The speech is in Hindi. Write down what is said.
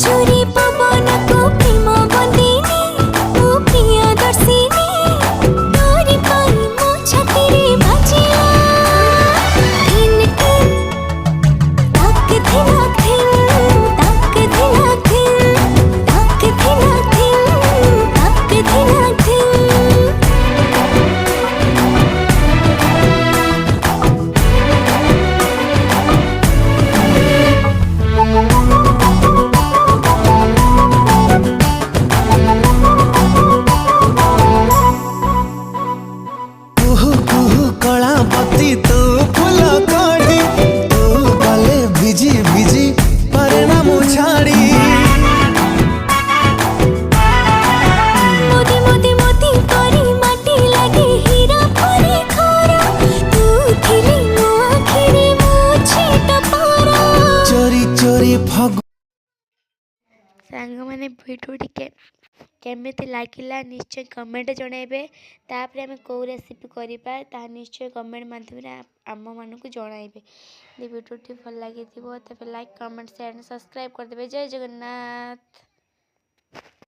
चोरी पवन को प्रेम बंदिनी ओ प्रियदर्शिनी तोरी पाई मो छाती रे बाजिला थिन थिन ताक थिला थिन ताक थिला थिन ताक थिला थिन ताक थिला थिन कुहू कुहू कला बत्ती तू फूल कढ़ी तू गले भिजी भिजी परिणाम छाड़ी मोदी मोदी मोदी परी माटी लागे हीरा परी खरा तू थिली मो आखिरे मो छेट पारा चोरी चोरी फग सांग मैंने भिडियो केमिति लागिला निश्चय कमेंट जनइबे तापर आम कौ रेसिपी करवा ता निश्चय कमेंट माध्यम आम मानक जनइबे भिडियो भल लगी तेज लाइक कमेंट शेयर सब्सक्राइब करदे। जय जगन्नाथ।